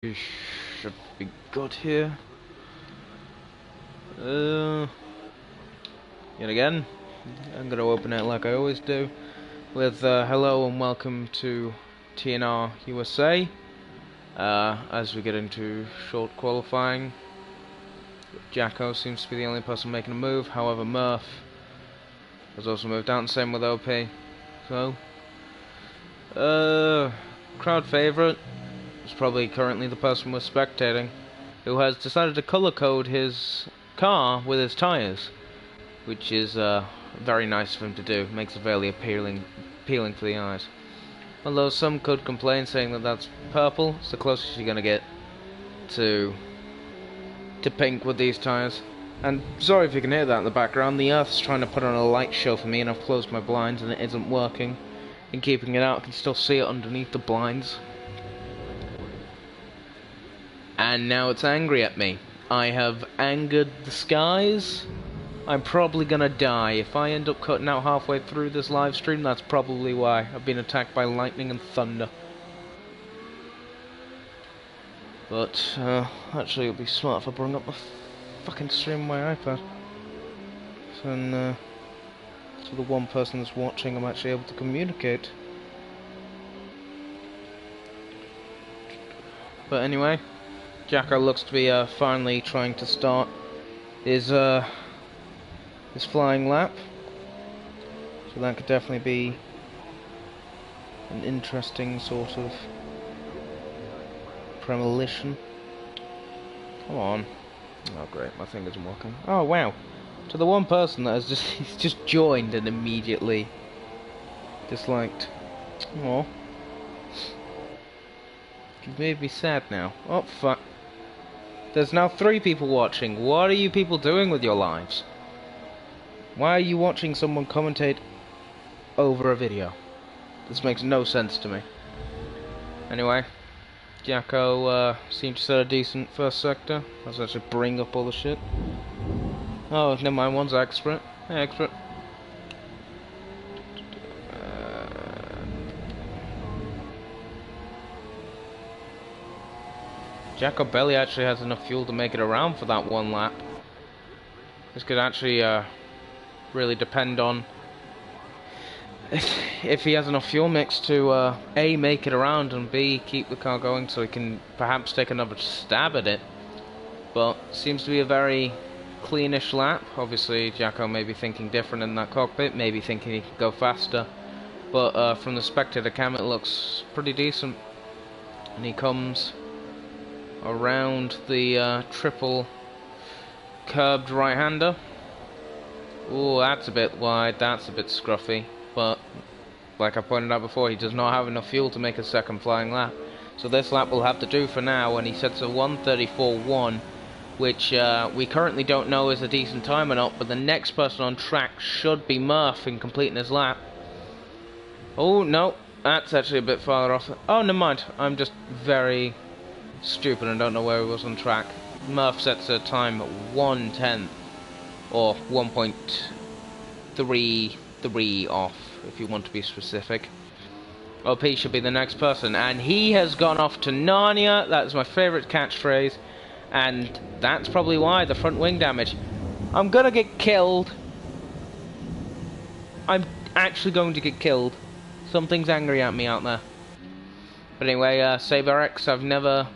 You should be good here. Yet again, I'm gonna open it like I always do, with hello and welcome to TNR USA. As we get into short qualifying, Jacko seems to be the only person making a move. However, Murph has also moved out, and same with OP. So, crowd favourite is probably currently the person we're spectating, who has decided to colour code his car with his tyres, which is very nice of him to do. Makes it very appealing for the eyes. Although some could complain, saying that that's purple. It's the closest you're gonna get to pink with these tyres. And sorry if you can hear that in the background. The Earth's trying to put on a light show for me, and I've closed my blinds, and it isn't working. In keeping it out, I can still see it underneath the blinds. And now it's angry at me. I have angered the skies. I'm probably gonna die. If I end up cutting out halfway through this live stream, that's probably why. I've been attacked by lightning and thunder. But, actually it'll be smart if I bring up the fucking stream on my iPad. So, to the one person that's watching, I'm actually able to communicate. But anyway, Jacko looks to be finally trying to start his flying lap, so that could definitely be an interesting sort of premonition. Come on! Oh great, my thing isn't working. Oh wow! To the one person that has he's just joined and immediately disliked. Oh, you've made me sad now. Oh fuck! There's now 3 people watching. What are you people doing with your lives? Why are you watching someone commentate over a video? This makes no sense to me. Anyway, Jacko seemed to set a decent first sector. Let's actually bring up all the shit. Oh, never mind, one's expert. Hey, expert. Jacko barely actually has enough fuel to make it around for that one lap. This could actually really depend on if he has enough fuel mix to A, make it around, and B, keep the car going so he can perhaps take another stab at it. But seems to be a very cleanish lap. Obviously Jacko may be thinking different in that cockpit, maybe thinking he can go faster, but from the spectator cam it looks pretty decent. And he comes around the triple curbed right-hander. Ooh, that's a bit wide, that's a bit scruffy, but like I pointed out before, he does not have enough fuel to make a second flying lap. So this lap will have to do for now, and he sets a 1:34.1, which we currently don't know is a decent time or not, but the next person on track should be Murph in completing his lap. Oh, no, that's actually a bit farther off. Oh, never mind, I'm just very stupid and don't know where he was on track. Murph sets a time 1:10, or 1.33 off, if you want to be specific. OP should be the next person, and he has gone off to Narnia. That's my favourite catchphrase, and that's probably why, the front wing damage. I'm gonna get killed. I'm actually going to get killed. Something's angry at me out there. But anyway, SaberX, I've never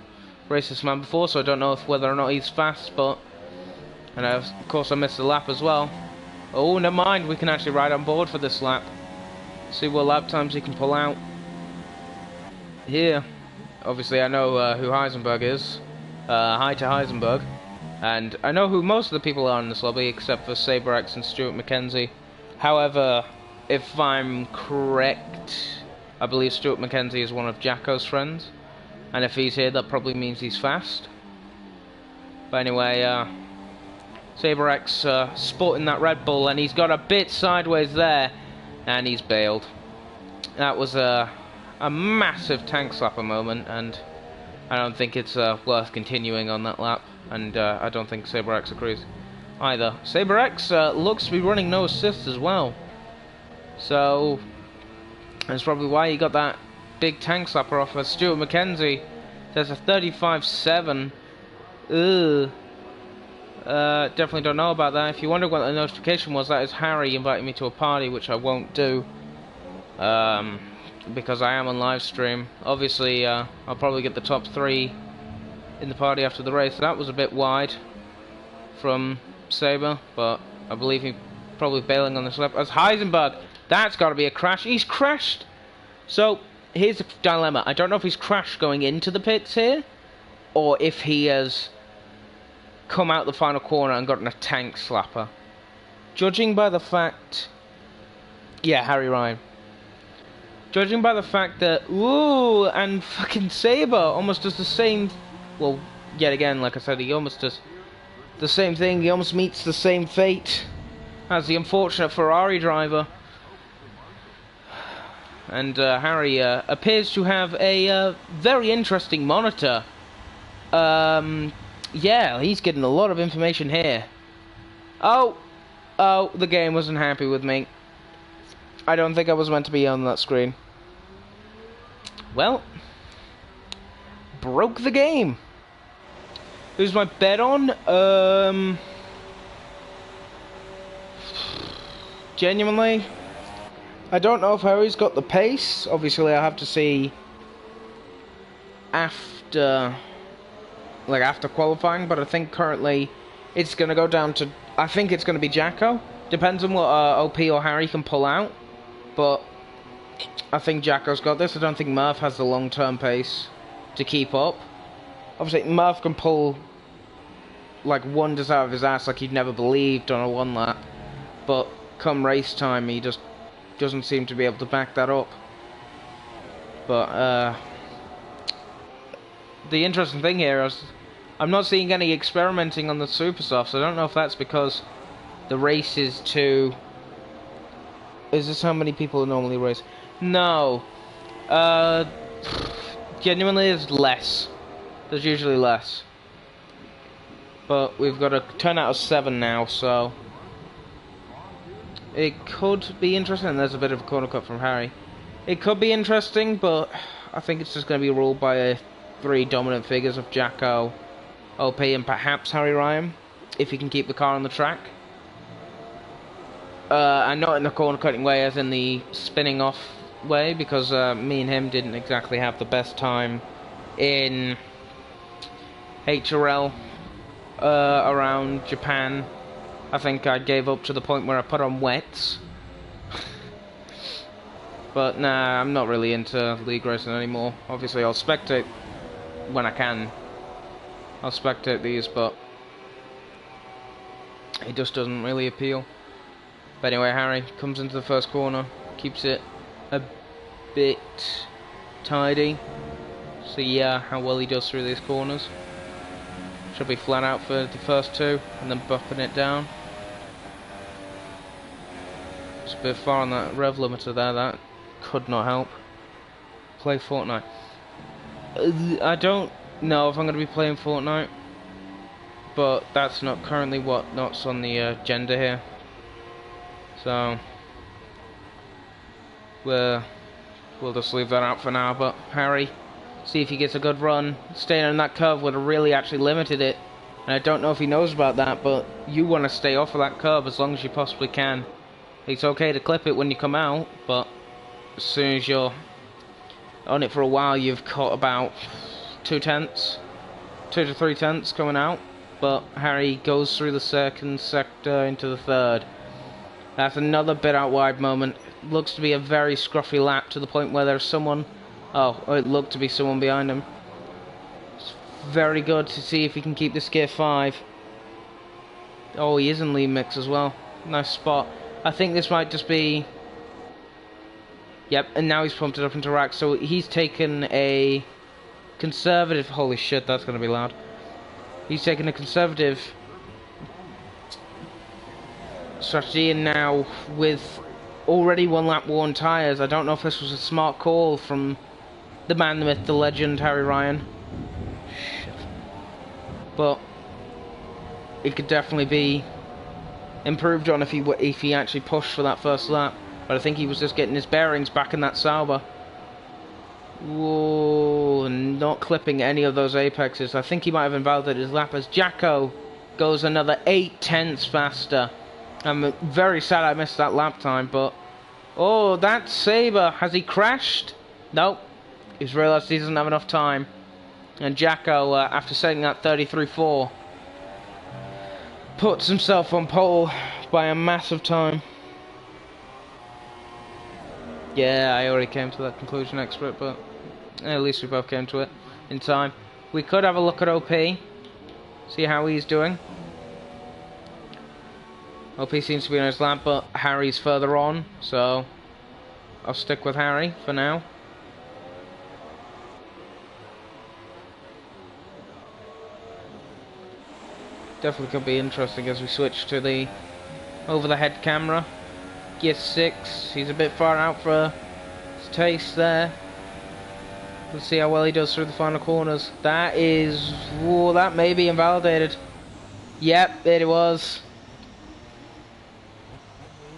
raced this man before, so I don't know whether or not he's fast, but... And of course I missed the lap as well. Oh, never mind, we can actually ride on board for this lap. See what lap times he can pull out. Here, obviously I know who Heisenberg is. Hi to Heisenberg. And I know who most of the people are in this lobby, except for SaberX and Stuart McKenzie. However, if I'm correct, I believe Stuart McKenzie is one of Jacko's friends. And if he's here, that probably means he's fast. But anyway, SaberX sporting that Red Bull, and he's got a bit sideways there, and he's bailed. That was a massive tank slapper moment, and I don't think it's worth continuing on that lap, and I don't think SaberX agrees either. SaberX looks to be running no assists as well, so that's probably why he got that big tank slapper off. Stuart McKenzie There's a 35.7. Ugh. Definitely don't know about that. If you wonder what the notification was, that is Harry inviting me to a party, which I won't do. Because I am on live stream. Obviously, I'll probably get the top 3 in the party after the race. That was a bit wide from Saber, but I believe he's probably bailing on the slip. As Heisenberg, that's got to be a crash. He's crashed. So here's the dilemma. I don't know if he's crashed going into the pits here, or if he has come out the final corner and gotten a tank slapper. Judging by the fact... Yeah, Harry Ryan. Judging by the fact that... Ooh, and fucking Saber almost does the same... Well, yet again, like I said, he almost does the same thing. He almost meets the same fate as the unfortunate Ferrari driver. And Harry appears to have a very interesting monitor. Yeah, he's getting a lot of information here. Oh, the game wasn't happy with me. I don't think I was meant to be on that screen. Well, broke the game. Who's my bet on? Genuinely, I don't know if Harry's got the pace. Obviously, I have to see after qualifying, but I think currently it's going to go down to... I think it's going to be Jacko. Depends on what OP or Harry can pull out, but I think Jacko's got this. I don't think Murph has the long-term pace to keep up. Obviously, Murph can pull like wonders out of his ass like he'd never believed on a one lap, but come race time, he just doesn't seem to be able to back that up. But the interesting thing here is I'm not seeing any experimenting on the super softs. I don't know if that's because the race is too... Is this how many people normally race? No. Genuinely, there's less. There's usually less. But we've got a 10 out of 7 now, so... It could be interesting. There's a bit of a corner cut from Harry. It could be interesting, but I think it's just going to be ruled by 3 dominant figures of Jacko, OP, and perhaps Harry Ryan, if he can keep the car on the track. And not in the corner cutting way, as in the spinning off way, because me and him didn't exactly have the best time in HRL around Japan. I think I gave up to the point where I put on wets. But nah, I'm not really into league racing anymore. Obviously, I'll spectate when I can. I'll spectate these, but it just doesn't really appeal. But anyway, Harry comes into the first corner, keeps it a bit tidy. See how well he does through these corners. Should be flat out for the first 2, and then buffing it down. It's a bit far on that rev limiter there, that could not help. Play Fortnite. I don't know if I'm going to be playing Fortnite, but that's not currently what's on the agenda here. So we'll just leave that out for now. But Harry, see if he gets a good run. Staying on that curve would have really actually limited it. And I don't know if he knows about that, but you want to stay off of that curve as long as you possibly can. It's okay to clip it when you come out, but as soon as you're on it for a while, you've caught about 2 to 3 tenths coming out. But Harry goes through the second sector into the third. That's another bit out wide moment. Looks to be a very scruffy lap, to the point where there's someone... Oh, it looked to be someone behind him. It's very good to see if he can keep this gear 5. Oh, he is in lead mix as well. Nice spot. I think this might just be... Yep, and now he's pumped it up into rack. So he's taken a conservative... Holy shit, that's going to be loud. He's taken a conservative strategy, and now with already 1 lap worn tyres, I don't know if this was a smart call from the man, the myth, the legend, Harry Ryan. Shit. But it could definitely be improved on if he actually pushed for that first lap. But I think he was just getting his bearings back in that Sauber. Whoa, pole and not clipping any of those apexes. I think he might have invalidated his lap as Jacko goes another 8/10 faster. I'm very sad I missed that lap time, but... Oh, that's Saber. Has he crashed? Nope. He's realised he doesn't have enough time. And Jacko, after setting that 33.4, puts himself on pole by a massive time. Yeah, I already came to that conclusion, expert, but at least we both came to it in time. We could have a look at OP, see how he's doing. OP seems to be on his lap, but Harry's further on, so I'll stick with Harry for now. Definitely could be interesting as we switch to the over-the-head camera. Gear 6, he's a bit far out for his taste there. Let's see how well he does through the final corners. That is... Whoa, that may be invalidated. Yep, it was.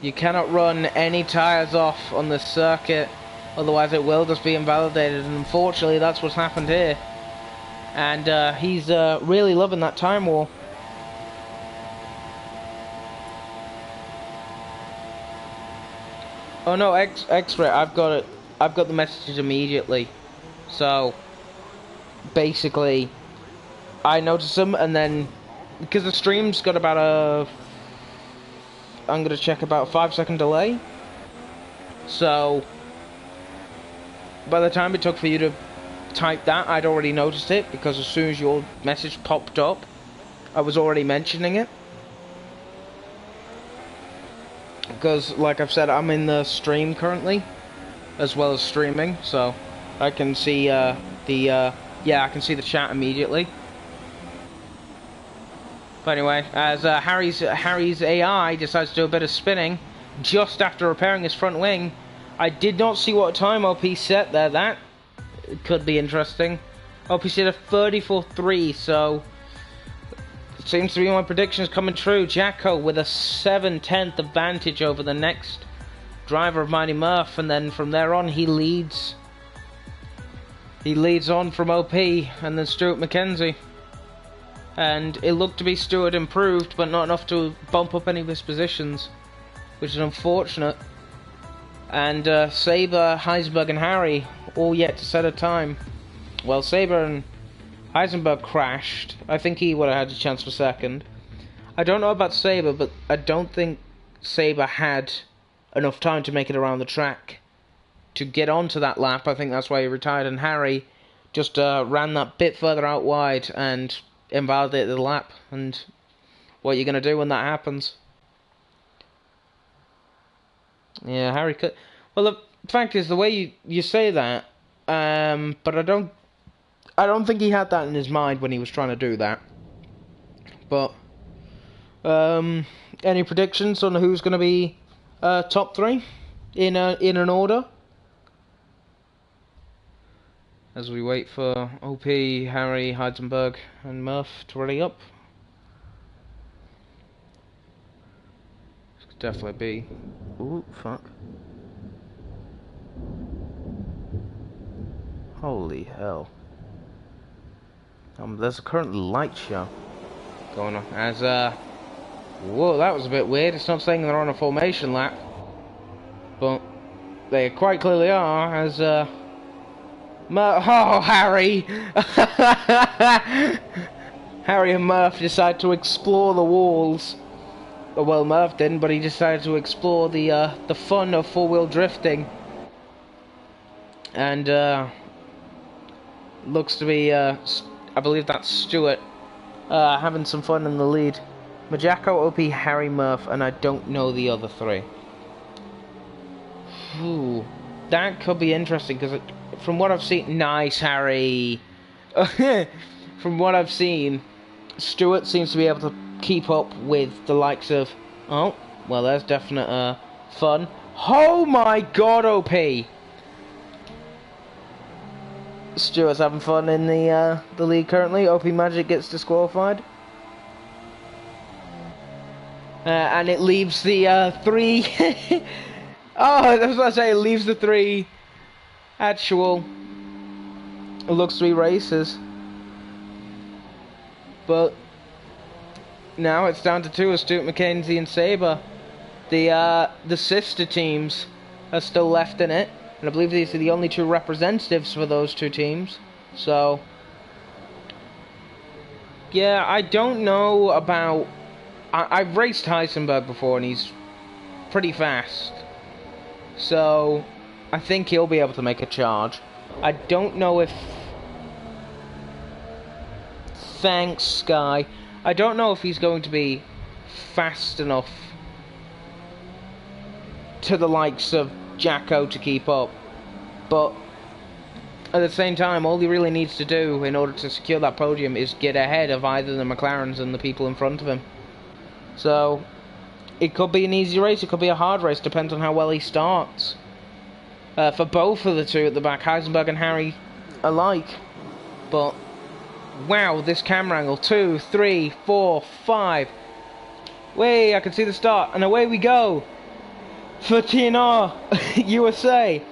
You cannot run any tyres off on the circuit, otherwise it will just be invalidated, and unfortunately that's what's happened here. And he's really loving that time war. Oh no, X-Ray, I've got it. I've got the messages immediately. So, basically, I noticed them, and then, because the stream's got about a... I'm going to check about a 5-second delay. So, by the time it took for you to type that, I'd already noticed it, because as soon as your message popped up, I was already mentioning it. Because, like I've said, I'm in the stream currently, as well as streaming, so I can see yeah, I can see the chat immediately. But anyway, as Harry's AI decides to do a bit of spinning just after repairing his front wing, I did not see what time OP set there. That could be interesting. OP set a 34.3, so it seems to be my predictions coming true. Jacko with a 7/10 advantage over the next driver of Mighty Murph, and then from there on he leads. He leads on from OP and then Stuart McKenzie. And it looked to be Stuart improved, but not enough to bump up any of his positions, which is unfortunate. And Saber, Heisenberg and Harry all yet to set a time. Well, Saber and Heisenberg crashed. I think he would have had a chance for second. I don't know about Saber, but I don't think Saber had enough time to make it around the track to get onto that lap. I think that's why he retired, and Harry just ran that bit further out wide and invalidated the lap. And what are you going to do when that happens? Yeah, Harry could... Well, the fact is, the way you say that, but I don't think he had that in his mind when he was trying to do that. But any predictions on who's going to be top three in an order? As we wait for OP, Harry, Heisenberg and Murph to ready up. This could definitely be... Ooh, fuck. Holy hell. There's a current light show going on. As, whoa, that was a bit weird. It's not saying they're on a formation lap, but they quite clearly are, as, oh, Harry! Harry and Murph decide to explore the walls. Well, Murph didn't, but he decided to explore the fun of four-wheel drifting. And, looks to be, I believe that's Stuart, having some fun in the lead. Majako, OP, Harry, Murph, and I don't know the other three. Ooh, that could be interesting, because from what I've seen... Nice, Harry! From what I've seen, Stuart seems to be able to keep up with the likes of... Oh, well, there's definite fun. Oh my god, OP! Stuart's having fun in the league currently. OP Magic gets disqualified. And it leaves the three... Oh, I was about to say, it leaves the three actual It looks to be races. But now it's down to two, of Stuart McKenzie and Sabre. The sister teams are still left in it, and I believe these are the only two representatives for those two teams. So yeah, I don't know about... I've raced Heisenberg before, and he's pretty fast. So I think he'll be able to make a charge. I don't know if... Thanks, Sky. I don't know if he's going to be fast enough to the likes of Jacko to keep up. But at the same time, all he really needs to do in order to secure that podium is get ahead of either the McLarens and the people in front of him. So it could be an easy race, it could be a hard race, depends on how well he starts. For both of the two at the back, Heisenberg and Harry alike. But wow, this camera angle. 2, 3, 4, 5. Way, I can see the start, and away we go for TNR USA.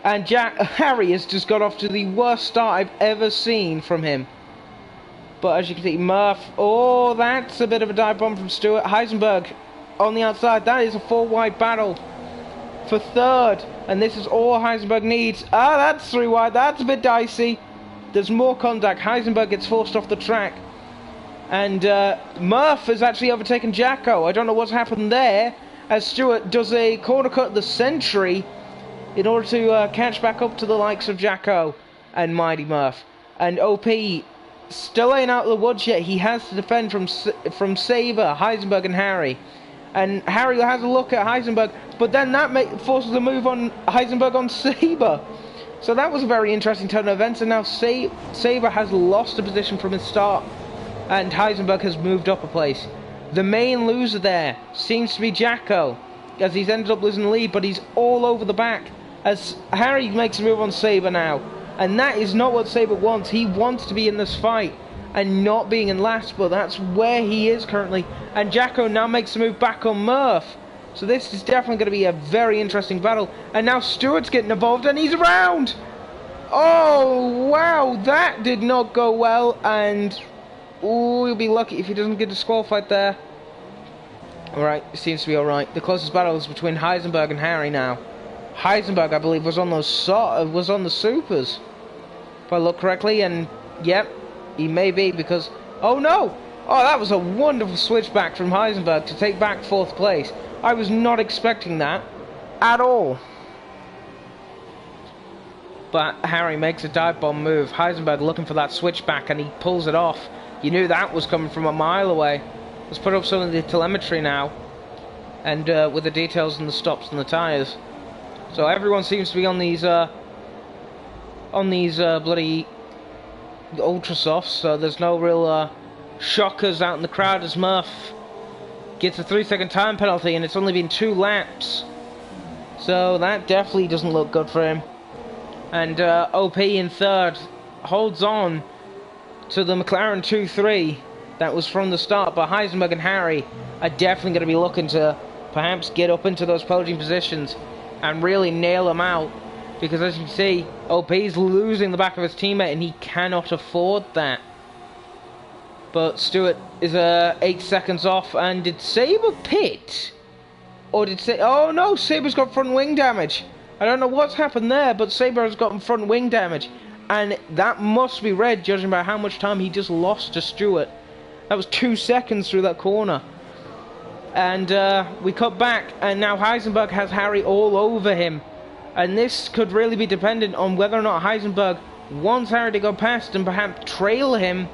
And Harry has just got off to the worst start I've ever seen from him. But as you can see, Murph, oh, that's a bit of a dive bomb from Stewart. Heisenberg on the outside. That is a 4-wide battle for third, and this is all Heisenberg needs. Ah, that's 3 wide. That's a bit dicey. There's more contact. Heisenberg gets forced off the track, and Murph has actually overtaken Jacko. I don't know what's happened there, as Stewart does a corner cut the century in order to catch back up to the likes of Jacko and Mighty Murph. And OP still ain't out of the woods yet. He has to defend from Sabre, Heisenberg and Harry. And Harry has a look at Heisenberg, but then that forces a move on Heisenberg on Sabre. So that was a very interesting turn of events, and now Sabre has lost a position from his start, and Heisenberg has moved up a place. The main loser there seems to be Jacko, as he's ended up losing the lead, but he's all over the back, as Harry makes a move on Sabre now. And that is not what Sabre wants. He wants to be in this fight and not being in last, but that's where he is currently. And Jacko now makes a move back on Murph. So this is definitely going to be a very interesting battle. And now Stewart's getting involved, and he's around! Oh, wow, that did not go well, and ooh, he'll be lucky if he doesn't get disqualified there. Alright, it seems to be alright. The closest battle is between Heisenberg and Harry now. Heisenberg, I believe, was on the supers, if I look correctly, and yep, he may be, because oh no! Oh, that was a wonderful switchback from Heisenberg to take back 4th place. I was not expecting that at all. But Harry makes a dive bomb move. Heisenberg looking for that switchback, and he pulls it off. You knew that was coming from a mile away. Let's put up some of the telemetry now, and with the details and the stops and the tyres. So everyone seems to be on these bloody ultra softs, so there's no real shockers out in the crowd, as Murph gets a 3-second time penalty, and it's only been 2 laps. So that definitely doesn't look good for him. And OP in 3rd holds on to the McLaren 2-3 that was from the start, but Heisenberg and Harry are definitely going to be looking to perhaps get up into those podium positions and really nail them out, because as you can see, OP's losing the back of his teammate, and he cannot afford that. But Stewart is 8 seconds off, and did Sabre pit? Or did oh no, Sabre's got front wing damage. I don't know what's happened there, but Sabre has gotten front wing damage, and that must be red, judging by how much time he just lost to Stewart. That was 2 seconds through that corner. And we cut back, and now Heisenberg has Harry all over him. And this could really be dependent on whether or not Heisenberg wants Harry to go past and perhaps trail him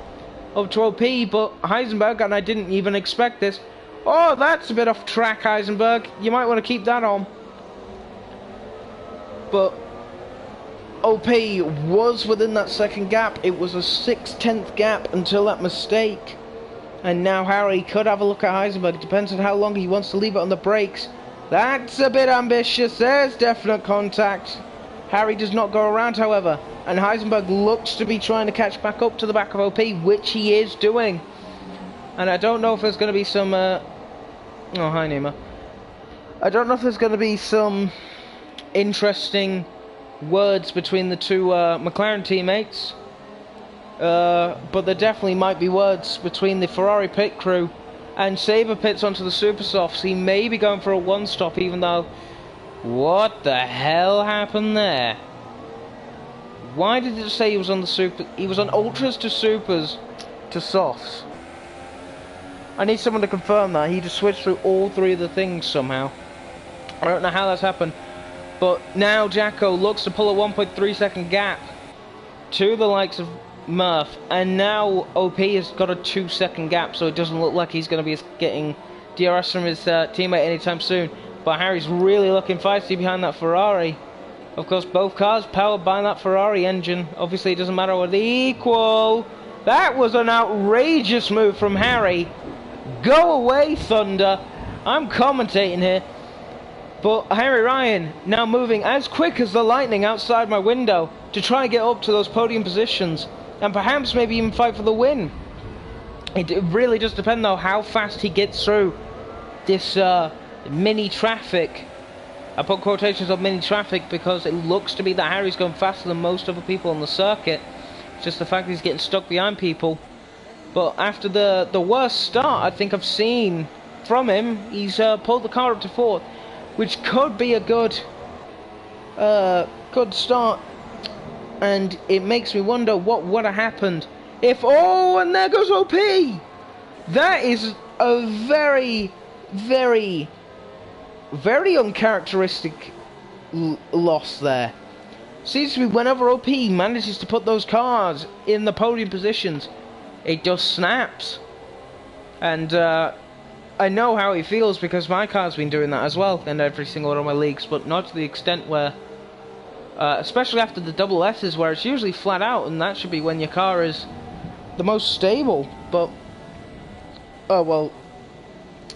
up to OP. But Heisenberg, and I didn't even expect this. Oh, that's a bit off track, Heisenberg. You might want to keep that on. But OP was within that second gap. It was a 6/10 gap until that mistake. And now Harry could have a look at Heisenberg. It depends on how long he wants to leave it on the brakes. That's a bit ambitious. There's definite contact. Harry does not go around, however. And Heisenberg looks to be trying to catch back up to the back of OP, which he is doing. And I don't know if there's going to be some... Oh, hi, Nima. I don't know if there's going to be some interesting words between the two McLaren teammates. But there definitely might be words between the Ferrari pit crew. And Saber pits onto the super softs. He may be going for a one-stop, even though... What the hell happened there? Why did it say he was on the super... He was on ultras to supers to softs. I need someone to confirm that. He just switched through all three of the things somehow. I don't know how that's happened. But now Jacko looks to pull a 1.3 second gap to the likes of Murph. And now OP has got a 2 second gap, so it doesn't look like he's going to be getting DRS from his teammate anytime soon. But Harry's really looking feisty behind that Ferrari. Of course, both cars powered by that Ferrari engine. Obviously, it doesn't matter what they equal. That was an outrageous move from Harry. Go away, Thunder. I'm commentating here. But Harry Ryan now moving as quick as the lightning outside my window to try and get up to those podium positions. And perhaps maybe even fight for the win. It really does depend, though, how fast he gets through this mini traffic. I put quotations on mini traffic because it looks to be that Harry's going faster than most other people on the circuit. It's just the fact that he's getting stuck behind people. But after the worst start I think I've seen from him, he's pulled the car up to 4th, which could be a good start. And it makes me wonder what would have happened if... Oh, and there goes OP! That is a very, very... very uncharacteristic loss there. Seems to be whenever OP manages to put those cars in the podium positions, it just snaps. And I know how he feels because my car's been doing that as well in every single one of my leagues, but not to the extent where, especially after the double S's, where it's usually flat out, and that should be when your car is the most stable. But, oh well,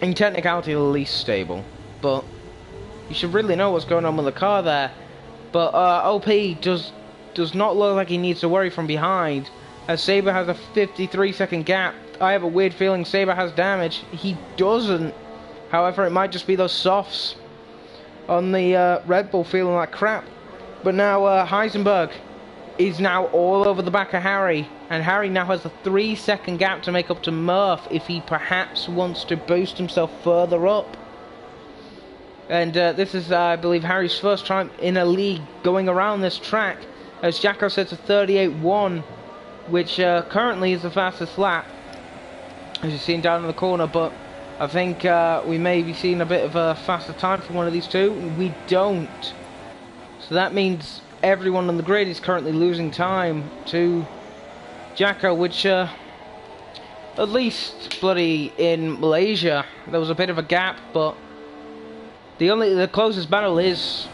in technicality the least stable. But you should really know what's going on with the car there. But OP does not look like he needs to worry from behind, as Saber has a 53 second gap. I have a weird feeling Saber has damage. He doesn't. However, it might just be those softs on the Red Bull feeling like crap. But now Heisenberg is now all over the back of Harry, and Harry now has a 3 second gap to make up to Murph if he perhaps wants to boost himself further up. And this is, I believe, Harry's first time in a league going around this track, as Jacko sets a 38.1, which currently is the fastest lap, as you've seen down in the corner. But I think we may be seeing a bit of a faster time from one of these two. We don't. So that means everyone on the grid is currently losing time to Jacko, which at least bloody in Malaysia there was a bit of a gap, but the closest battle is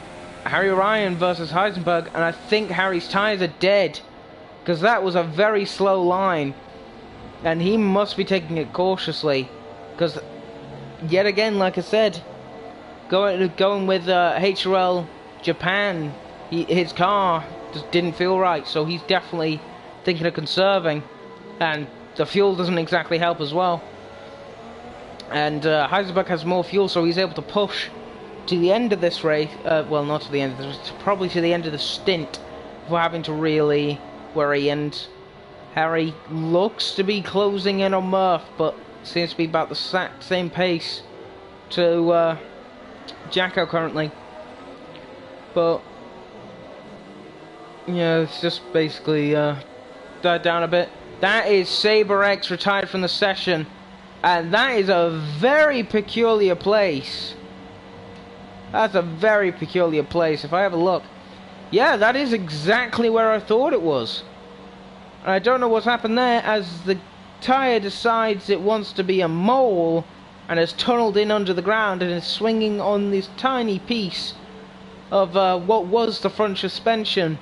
Harry Ryan versus Heisenberg, and I think Harry's tyres are dead, because that was a very slow line, and he must be taking it cautiously, because yet again, like I said, going with HRL Japan, his car just didn't feel right, so he's definitely thinking of conserving, and the fuel doesn't exactly help as well. And Heisenberg has more fuel, so he's able to push to the end of this race, well, not to the end of this, probably to the end of the stint, before having to really worry. And Harry looks to be closing in on Murph, but seems to be about the same pace to Jacko currently. But yeah, it's just basically died down a bit. That is Saber X retired from the session, and that is a very peculiar place. That's a very peculiar place. If I have a look, yeah, that is exactly where I thought it was. And I don't know what's happened there, as the tyre decides it wants to be a mole and has tunneled in under the ground and is swinging on this tiny piece of what was the front suspension.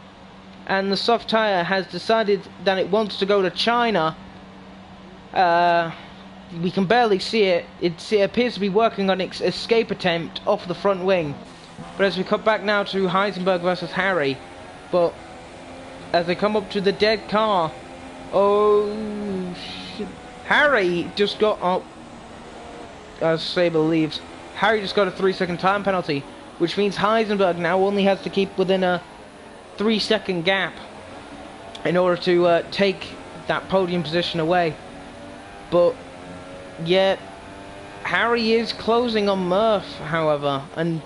And the soft tyre has decided that it wants to go to China. We can barely see it. It appears to be working on its escape attempt off the front wing. But as we cut back now to Heisenberg versus Harry, but as they come up to the dead car, oh shit, Harry just got up. As Saber leaves, Harry just got a 3 second time penalty, which means Heisenberg now only has to keep within a 3-second gap in order to take that podium position away. But yet Harry is closing on Murph, however, and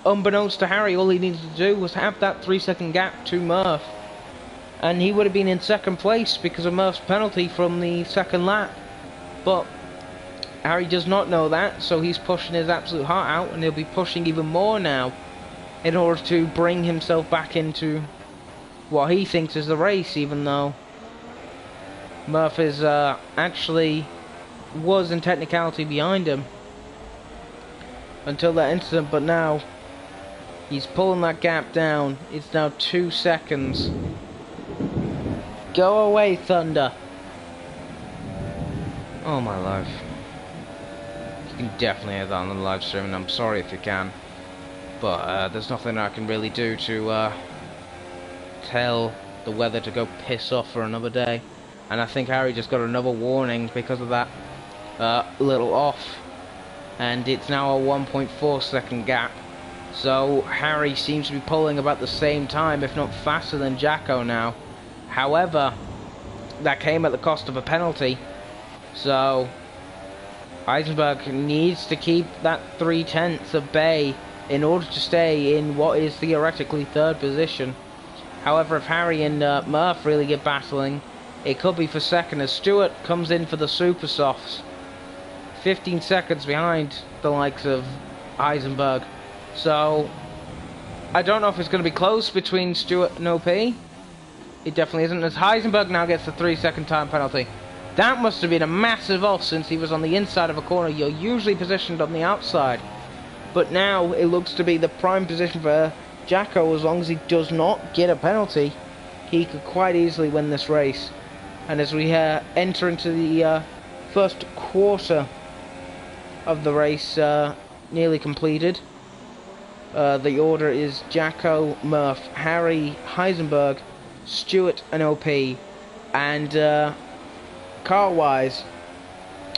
unbeknownst to Harry, all he needed to do was have that 3-second gap to Murph, and he would have been in second place because of Murph's penalty from the second lap. But Harry does not know that, so he's pushing his absolute heart out, and he'll be pushing even more now in order to bring himself back into what he thinks is the race, even though Murph is actually was in technicality behind him until that incident. But now he's pulling that gap down. It's now 2 seconds. Go away, Thunder. Oh my life. You can definitely hear that on the live stream, and I'm sorry if you can, but there's nothing I can really do to tell the weather to go piss off for another day. And I think Harry just got another warning because of that little off, and it's now a 1.4 second gap. So Harry seems to be pulling about the same time, if not faster than Jacko now. However, that came at the cost of a penalty, so Heisenberg needs to keep that 3/10 at bay in order to stay in what is theoretically third position. However, if Harry and Murph really get battling, it could be for second as Stewart comes in for the Super Softs, 15 seconds behind the likes of Heisenberg. So I don't know if it's going to be close between Stewart and OP. It definitely isn't, as Heisenberg now gets the 3-second time penalty. That must have been a massive off, since he was on the inside of a corner. You're usually positioned on the outside, but now it looks to be the prime position for Jacko. As long as he does not get a penalty, he could quite easily win this race. And as we enter into the first quarter of the race, nearly completed, the order is Jacko, Murph, Harry, Heisenberg, Stewart and OP, and car-wise,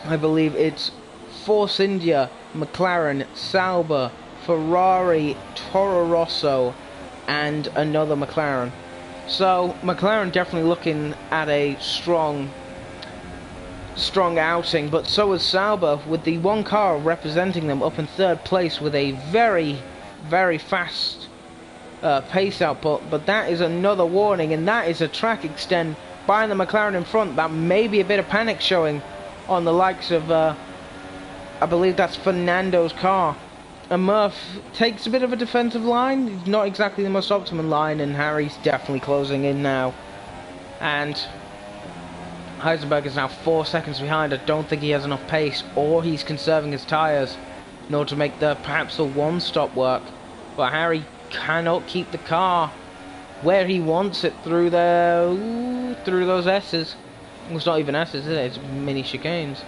I believe it's Force India, McLaren, Sauber, Ferrari, Toro Rosso, and another McLaren. So McLaren definitely looking at a strong outing, but so is Sauber, with the one car representing them up in third place with a very, very fast pace output. But that is another warning, and that is a track extend by the McLaren in front. That may be a bit of panic showing on the likes of I believe that's Fernando's car. And Murph takes a bit of a defensive line, not exactly the most optimum line, and Harry's definitely closing in now. And Heisenberg is now 4 seconds behind. I don't think he has enough pace, or he's conserving his tyres in order to make perhaps the one-stop work. But Harry cannot keep the car where he wants it through those S's. Well, it's not even S's, is it? It's mini chicanes.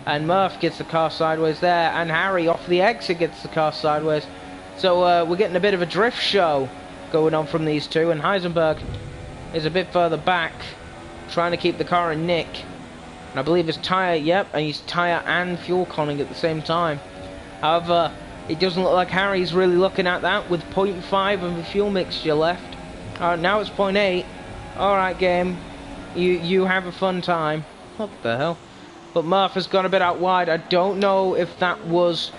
And Murph gets the car sideways there, and Harry off the exit gets the car sideways. So we're getting a bit of a drift show going on from these two, and Heisenberg is a bit further back, trying to keep the car in nick. And I believe his tyre, yep, and he's tyre and fuel conning at the same time. However, it doesn't look like Harry's really looking at that, with 0.5 of a fuel mixture left. Now it's 0.8. Alright, game. You have a fun time. What the hell? But Murph has gone a bit out wide. I don't know if that was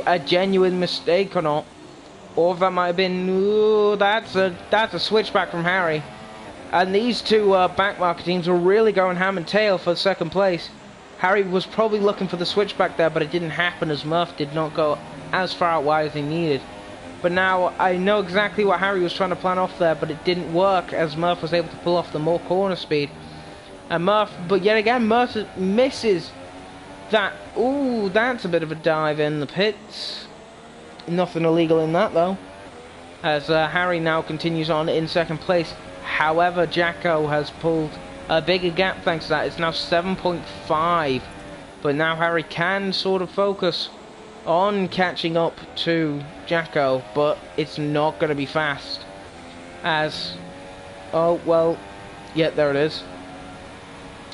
a genuine mistake or not, or if that might have been... Ooh, that's a switchback from Harry. And these two backmarker teams were really going ham and tail for second place. Harry was probably looking for the switchback there, but it didn't happen, as Murph did not go as far out wide as he needed. But now I know exactly what Harry was trying to plan off there, but it didn't work, as Murph was able to pull off the more corner speed. And Murph, but yet again, Murph misses that. Ooh, that's a bit of a dive in the pits. Nothing illegal in that, though. As Harry now continues on in second place. However, Jacko has pulled a bigger gap thanks to that. It's now 7.5. But now Harry can sort of focus on catching up to Jacko, but it's not going to be fast. As, oh, well, yeah, there it is.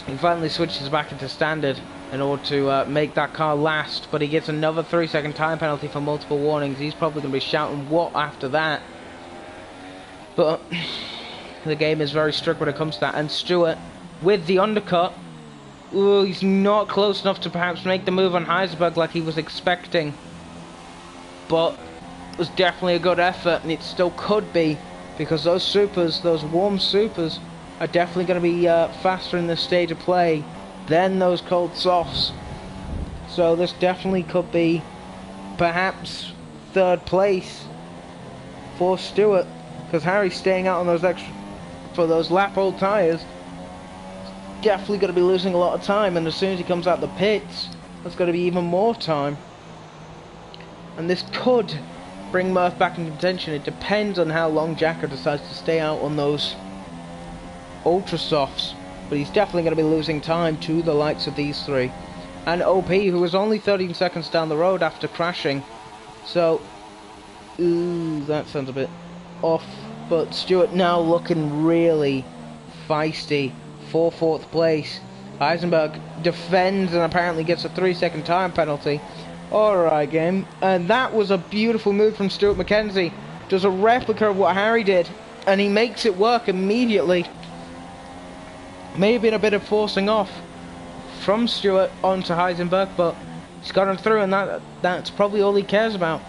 He finally switches back into standard in order to make that car last, but he gets another 3-second time penalty for multiple warnings. He's probably going to be shouting what after that. But The game is very strict when it comes to that. And Stewart with the undercut. Ooh, he's not close enough to perhaps make the move on Heisenberg like he was expecting. But it was definitely a good effort, and it still could be, because those supers, those warm supers, are definitely going to be faster in this stage of play than those cold softs. So this definitely could be perhaps third place for Stewart, because Harry's staying out on those extra for those lap old tyres. Definitely going to be losing a lot of time, and as soon as he comes out the pits, there's going to be even more time. And this could bring Murph back in contention. It depends on how long Jacko decides to stay out on those ultra softs, but he's definitely going to be losing time to the likes of these three. And OP, who was only 13 seconds down the road after crashing. So, ooh, that sounds a bit off. But Stewart now looking really feisty for fourth place. Heisenberg defends and apparently gets a 3-second time penalty. Alright, game. And that was a beautiful move from Stuart McKenzie. Does a replica of what Harry did, and he makes it work immediately. May have been a bit of forcing off from Stewart onto Heisenberg, but he's got him through, and that's probably all he cares about.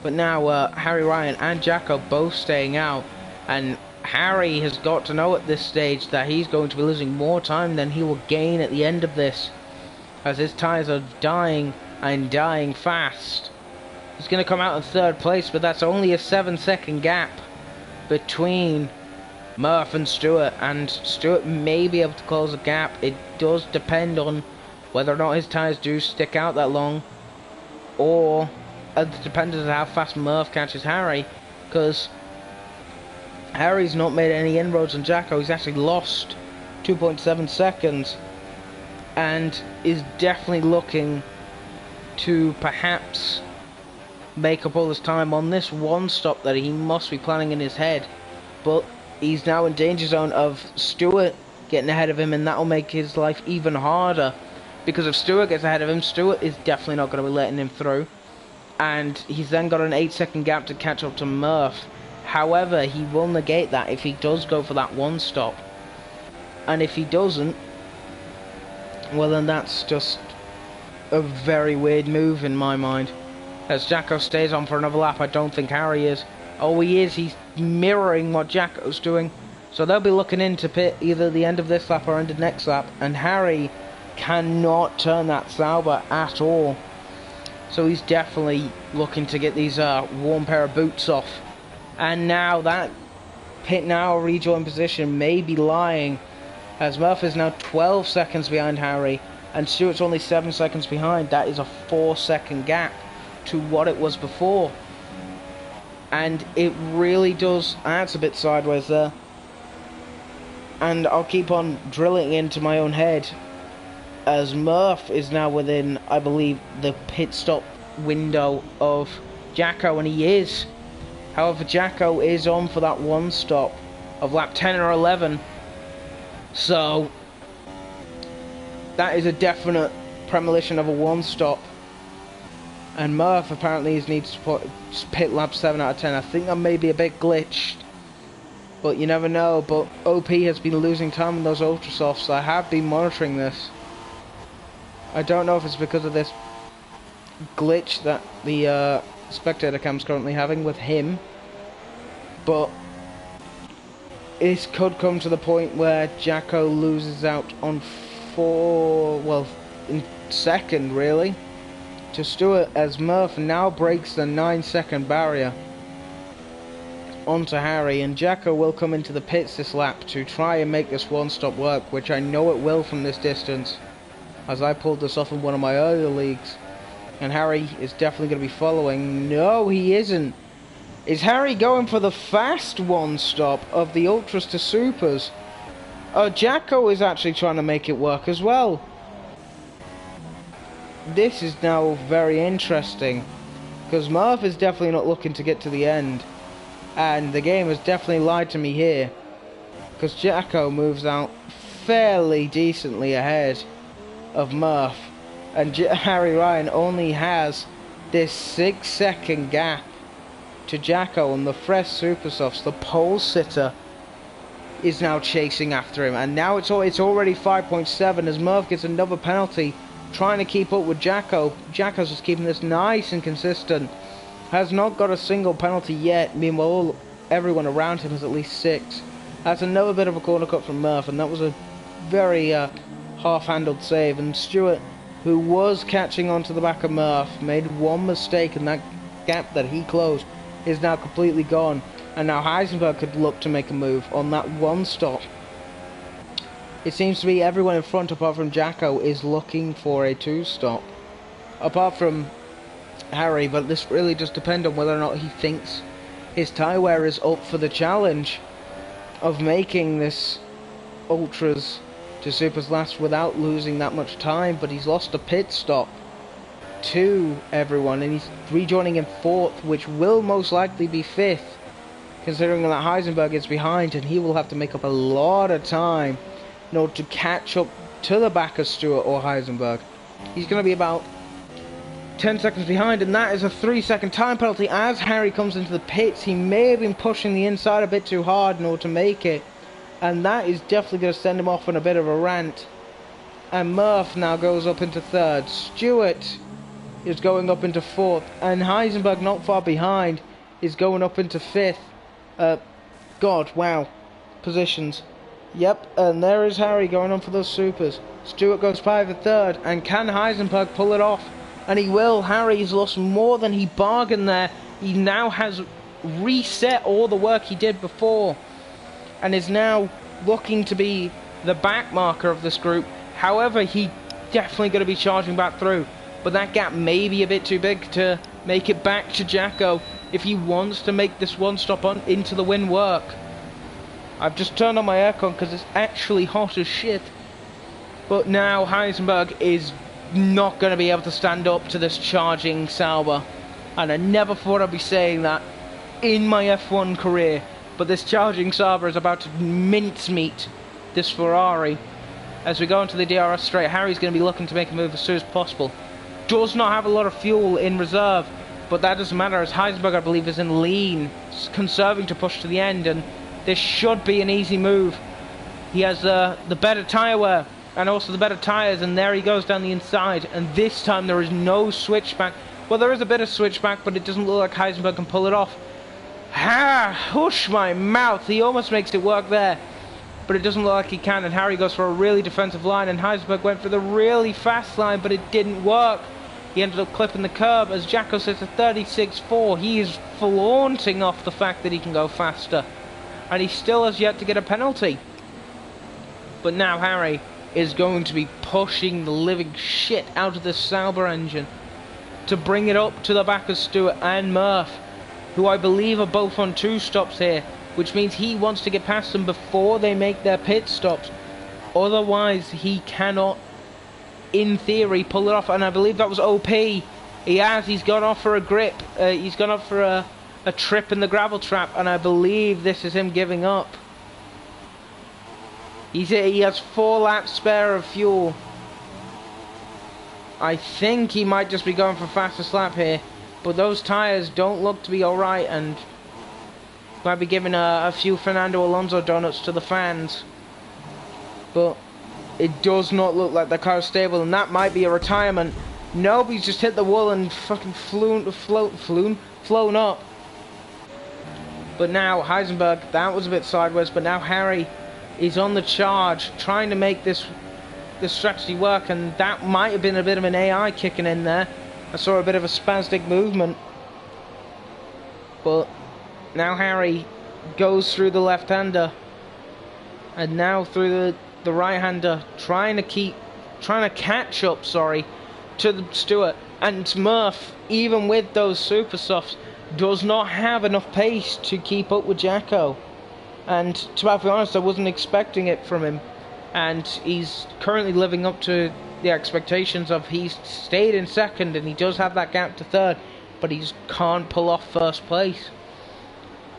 But now Harry Ryan and Jacko both staying out, and Harry has got to know at this stage that he's going to be losing more time than he will gain at the end of this, as his tyres are dying and dying fast. He's going to come out in third place, but that's only a 7-second gap between Murph and Stewart, and Stewart may be able to close the gap. It does depend on whether or not his tyres do stick out that long, or it depends on how fast Murph catches Harry, because Harry's not made any inroads on Jacko. He's actually lost 2.7 seconds and is definitely looking to perhaps make up all this time on this one stop that he must be planning in his head. But he's now in danger zone of Stewart getting ahead of him, and that'll make his life even harder, because if Stewart gets ahead of him, Stewart is definitely not going to be letting him through, and he's then got an 8-second gap to catch up to Murph. However, he will negate that if he does go for that one stop, and if he doesn't, well then that's just a very weird move in my mind. As Jacko stays on for another lap, I don't think Harry is. Oh, he is. He's mirroring what Jacko's doing. So they'll be looking into pit either the end of this lap or end of next lap, and Harry cannot turn that Sauber at all. So he's definitely looking to get these warm pair of boots off. And now that pit now rejoin position may be lying, as Murph is now 12 seconds behind Harry, and Stewart's only 7 seconds behind. That is a 4-second gap to what it was before. And it really does, that's a bit sideways there. And I'll keep on drilling into my own head, as Murph is now within, I believe, the pit stop window of Jacko, and he is. However, Jacko is on for that one stop of lap 10 or 11. So that is a definite premonition of a one stop. And Murph apparently needs to pit lap 7 out of 10. I think that may be a bit glitched, but you never know. But OP has been losing time in those ultra softs. I have been monitoring this. I don't know if it's because of this glitch that the spectator cam's currently having with him, but it could come to the point where Jacko loses out on in second really to Stewart, as Murph now breaks the 9-second barrier onto Harry, and Jacko will come into the pits this lap to try and make this one stop work, which I know it will from this distance, as I pulled this off in one of my earlier leagues. And Harry is definitely going to be following. No, he isn't. Is Harry going for the fast one stop of the Ultras to Supers? Jacko is actually trying to make it work as well. This is now very interesting, because Murph is definitely not looking to get to the end. And the game has definitely lied to me here, because Jacko moves out fairly decently ahead of Murph. And Harry Ryan only has this 6-second gap to Jacko, and the fresh super softs, the pole sitter, is now chasing after him, and now it's already 5.7 as Murph gets another penalty, trying to keep up with Jacko. Jacko's just keeping this nice and consistent. Has not got a single penalty yet. Meanwhile, everyone around him has at least 6. That's another bit of a corner cut from Murph, and that was a very half-handled save. And Stewart, who was catching onto the back of Murph, made one mistake, and that gap that he closed is now completely gone. And now Heisenberg could look to make a move on that one stop. It seems to be everyone in front, apart from Jacko, is looking for a 2-stop. Apart from Harry, but this really just depends on whether or not he thinks his tyre wear is up for the challenge of making this Ultras to Supers last without losing that much time. But he's lost a pit stop to everyone, and he's rejoining in 4th, which will most likely be 5th, considering that Heisenberg is behind, and he will have to make up a lot of time in order to catch up to the back of Stewart or Heisenberg. He's going to be about 10 seconds behind, and that is a 3-second time penalty as Harry comes into the pits. He may have been pushing the inside a bit too hard in order to make it, and that is definitely going to send him off on a bit of a rant. And Murph now goes up into 3rd. Stewart is going up into 4th, and Heisenberg, not far behind, is going up into 5th. God, wow. Positions. Yep, and there is Harry going on for those supers. Stewart goes by the 3rd, and can Heisenberg pull it off? And he will. Harry's lost more than he bargained there. He now has reset all the work he did before, and is now looking to be the back marker of this group. However, he definitely going to be charging back through, but that gap may be a bit too big to make it back to Jacko if he wants to make this one stop on into the win work. I've just turned on my aircon because it's actually hot as shit. But now Heisenberg is not going to be able to stand up to this charging Sauber, and I never thought I'd be saying that in my F1 career, but this charging Sauber is about to mincemeat this Ferrari. As we go into the DRS straight, Harry's going to be looking to make a move as soon as possible. Does not have a lot of fuel in reserve, but that doesn't matter as Heisenberg, I believe, is in lean, conserving to push to the end, and this should be an easy move. He has the better tyre wear and also the better tyres, and there he goes down the inside, and this time there is no switchback. Well, there is a bit of switchback, but it doesn't look like Heisenberg can pull it off. Hush my mouth, he almost makes it work there, but it doesn't look like he can, and Harry goes for a really defensive line, and Heisenberg went for the really fast line, but it didn't work. He ended up clipping the curb as Jacko sits at 36.4. He is flaunting off the fact that he can go faster, and he still has yet to get a penalty. But now Harry is going to be pushing the living shit out of this Sauber engine to bring it up to the back of Stewart and Murph, who I believe are both on 2 stops here, which means he wants to get past them before they make their pit stops. Otherwise, he cannot, in theory, pull it off. And I believe that was OP. He's gone off for a grip. He's gone off for a trip in the gravel trap, and I believe this is him giving up. He has 4 laps spare of fuel. I think he might just be going for fastest lap here, but those tyres don't look to be alright, and might be giving a few Fernando Alonso donuts to the fans. But it does not look like the car is stable, and that might be a retirement. Nope, he's just hit the wall and fucking flown up. But now Heisenberg, that was a bit sideways, but now Harry is on the charge, trying to make this strategy work, and that might have been a bit of an AI kicking in there. I saw a bit of a spastic movement. But now Harry goes through the left-hander, and now through the right-hander, trying to catch up, to Stewart. And Murph, even with those super softs, does not have enough pace to keep up with Jacko. And to be honest, I wasn't expecting it from him. And he's currently living up to the expectations of he's stayed in second, and he does have that gap to third, but he can't pull off first place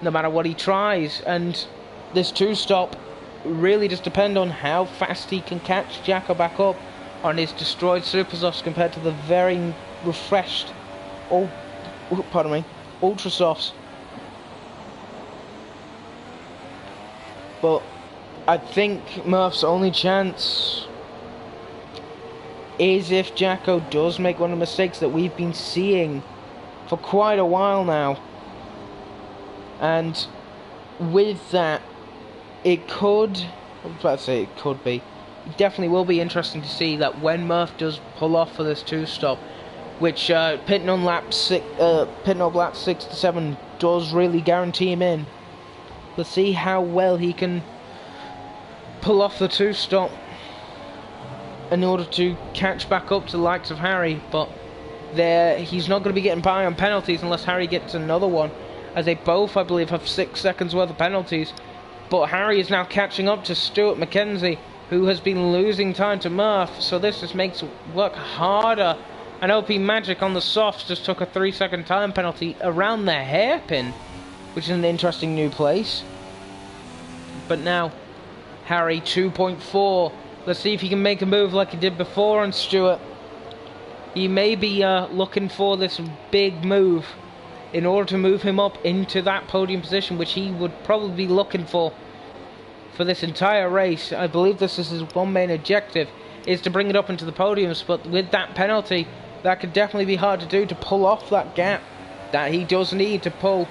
no matter what he tries. And this 2-stop really just depends on how fast he can catch Jacko back up on his destroyed super softs compared to the very refreshed Ultra softs. But I think Murph's only chance is if Jacko does make one of the mistakes that we've been seeing for quite a while now. And with that, it could, I was about to say it could be, it definitely will be interesting to see that when Murph does pull off for this 2-stop, which pitting on lap 6 to 7 does really guarantee him in. Let's see how well he can pull off the 2-stop in order to catch back up to the likes of Harry, but he's not going to be getting by on penalties unless Harry gets another one, as they both, I believe, have 6 seconds worth of penalties. But Harry is now catching up to Stuart McKenzie, who has been losing time to Murph, so this just makes it work harder. And OP Magic on the softs just took a 3-second time penalty around the hairpin, which is an interesting new place. But now, Harry 2.4. Let's see if he can make a move like he did before on Stuart. He may be looking for this big move in order to move him up into that podium position, which he would probably be looking for this entire race. I believe this is his one main objective, is to bring it up into the podiums, but with that penalty, that could definitely be hard to do, to pull off that gap that he does need to pull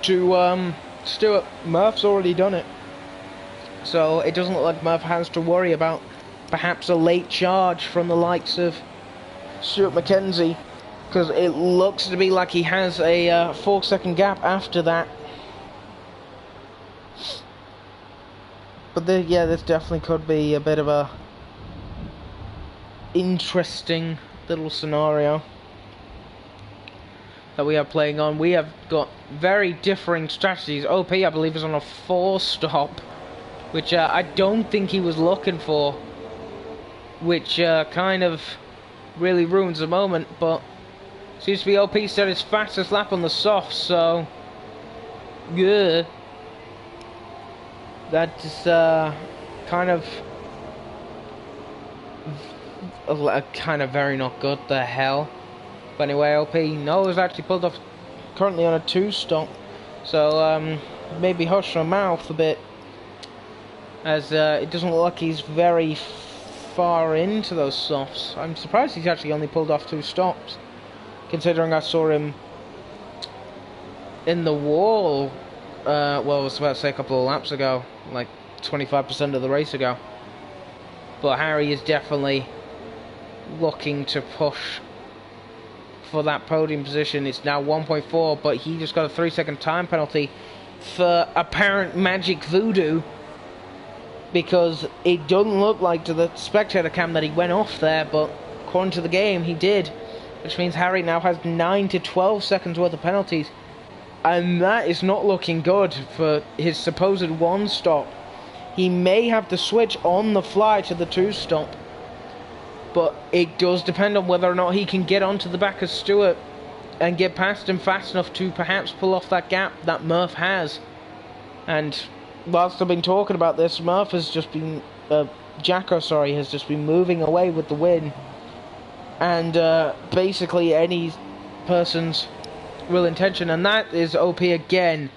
to Stuart. Murph's already done it, so it doesn't look like Murph has to worry about perhaps a late charge from the likes of Stuart McKenzie, because it looks to be like he has a 4-second gap after that. But yeah, this definitely could be a bit of a interesting little scenario that we are playing on. We have got very differing strategies. OP, I believe, is on a 4-stop, which I don't think he was looking for, which kind of really ruins the moment. But seems to be OP set his fastest lap on the soft, so yeah, that is kind of very not good. The hell. But anyway, OP knows actually pulled off, currently on a 2-stop, so maybe hush her mouth a bit, as it doesn't look like he's very far into those softs. I'm surprised he's actually only pulled off 2 stops, considering I saw him in the wall, well, I was about to say a couple of laps ago, like 25% of the race ago. But Harry is definitely looking to push for that podium position. It's now 1.4, but he just got a 3-second time penalty for apparent magic voodoo, because it doesn't look like to the spectator cam that he went off there, but according to the game he did, which means Harry now has 9 to 12 seconds worth of penalties, and that is not looking good for his supposed 1-stop. He may have to switch on the fly to the 2-stop, but it does depend on whether or not he can get onto the back of Stuart and get past him fast enough to perhaps pull off that gap that Murph has. And whilst I've been talking about this, Murph has just been, Jacko, sorry, has just been moving away with the win. And basically any person's real intention, and that is OP again.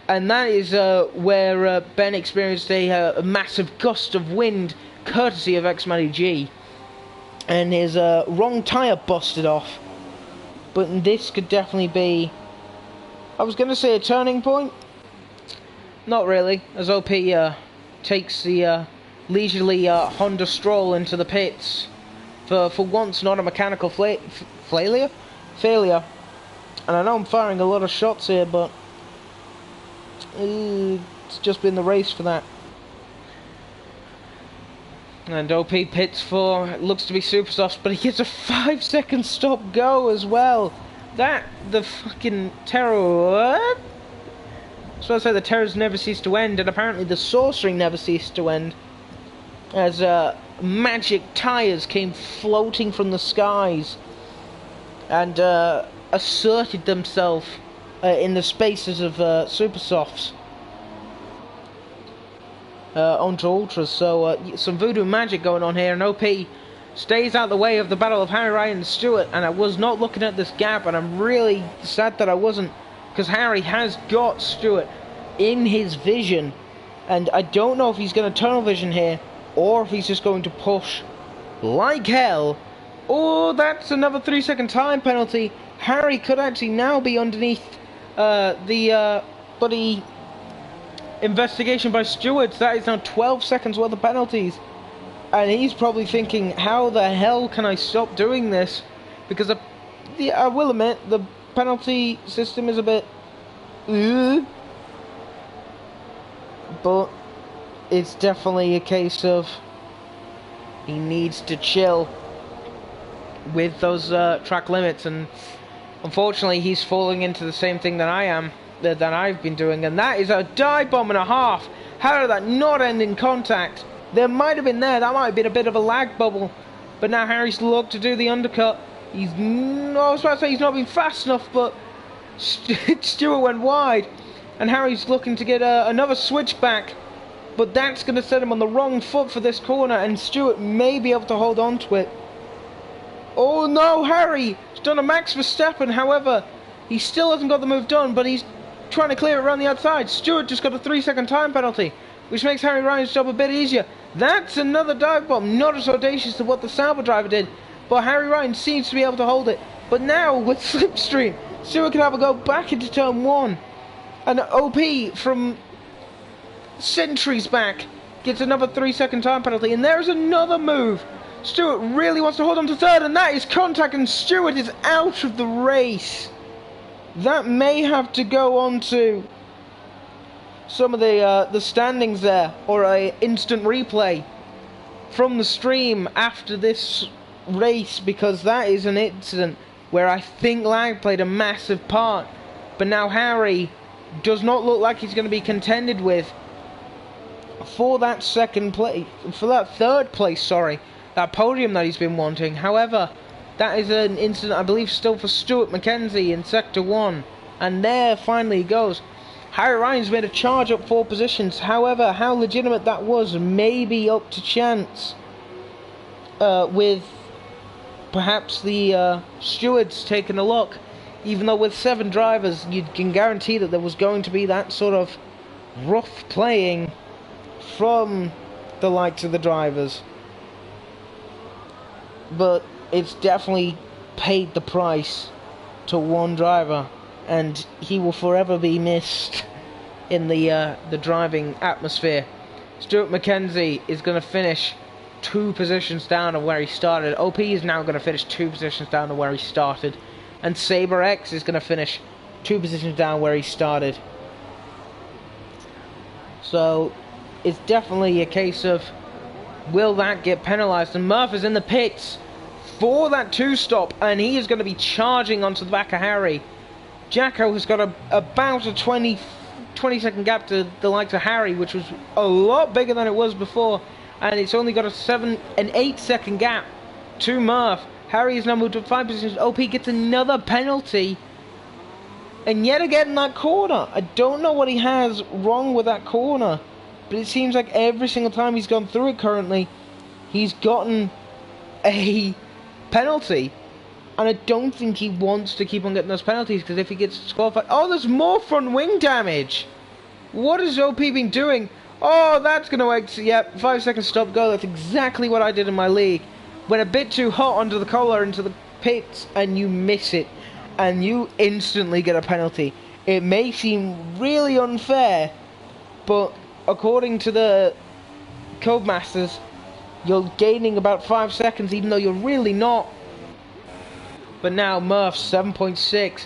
And that is where Ben experienced a massive gust of wind, courtesy of X-Matty G. And his wrong tyre busted off. But this could definitely be, I was going to say a turning point. Not really, as OP takes the leisurely Honda stroll into the pits for once not a mechanical failure. And I know I'm firing a lot of shots here, but it's just been the race for that. And OP pits for, it looks to be Supersofts, but he gets a 5-second stop go as well. The fucking terror, what? So I say the terrors never cease to end, and apparently the sorcery never ceased to end, as magic tyres came floating from the skies and asserted themselves in the spaces of Supersofts onto Ultras. So some voodoo magic going on here, and OP stays out the way of the battle of Harry, Ryan and Stuart. And I was not looking at this gap, and I'm really sad that I wasn't, because Harry has got Stuart in his vision, and I don't know if he's going to tunnel vision here or if he's just going to push like hell. Oh, that's another 3-second time penalty. Harry could actually now be underneath the bloody investigation by stewards. That is now 12 seconds worth of penalties, and he's probably thinking, how the hell can I stop doing this? Because I will admit the penalty system is a bit but it's definitely a case of he needs to chill with those track limits, and unfortunately he's falling into the same thing that I've been doing, and that is a dive bomb and a half. How did that not end in contact? There might have been that might have been a bit of a lag bubble, but now Harry's looked to do the undercut. I was about to say he's not been fast enough, but Stewart went wide, and Harry's looking to get another switchback, but that's going to set him on the wrong foot for this corner, and Stewart may be able to hold on to it. Oh no, Harry's done a Max Verstappen, however, he still hasn't got the move done, but he's trying to clear it around the outside. Stewart just got a 3-second time penalty, which makes Harry Ryan's job a bit easier. That's another dive bomb, not as audacious as what the Sauber driver did, but Harry Ryan seems to be able to hold it. But now, with Slipstream, Stewart can have a go back into turn 1. And OP from centuries back gets another 3-second time penalty. And there's another move. Stewart really wants to hold on to third, and that is contact, and Stewart is out of the race. That may have to go on to some of the standings there, or a instant replay from the stream after this race, because that is an incident where I think lag played a massive part. But now Harry does not look like he's going to be contended with for that third place, sorry, that podium that he's been wanting. However, that is an incident, I believe, still for Stuart Mackenzie in Sector 1, and there finally he goes. Harry Ryan's made a charge up 4 positions. However, how legitimate that was may be up to chance with perhaps the stewards taking a look. Even though with 7 drivers, you can guarantee that there was going to be that sort of rough playing from the likes of the drivers. But it's definitely paid the price to one driver, and he will forever be missed in the driving atmosphere. Stuart Mackenzie is going to finish 2 positions down of where he started. OP is now going to finish 2 positions down of where he started, and Saber X is going to finish 2 positions down where he started. So it's definitely a case of, will that get penalised? And Murph is in the pits for that 2-stop, and he is going to be charging onto the back of Harry. Jacko has got about a 20-second gap to the likes of Harry, which was a lot bigger than it was before, and it's only got an 8-second gap to Murph. Harry has now moved to 5 positions. OP gets another penalty, and yet again in that corner. I don't know what he has wrong with that corner, but it seems like every single time he's gone through it currently, he's gotten a penalty. And I don't think he wants to keep on getting those penalties, because if he gets disqualified... Oh, there's more front wing damage! What has OP been doing? Oh, that's going to work. Yep, 5-second stop go. That's exactly what I did in my league. Went a bit too hot under the collar into the pits, and you miss it, and you instantly get a penalty. It may seem really unfair, but according to the Codemasters, you're gaining about 5 seconds, even though you're really not. But now Murph's 7.6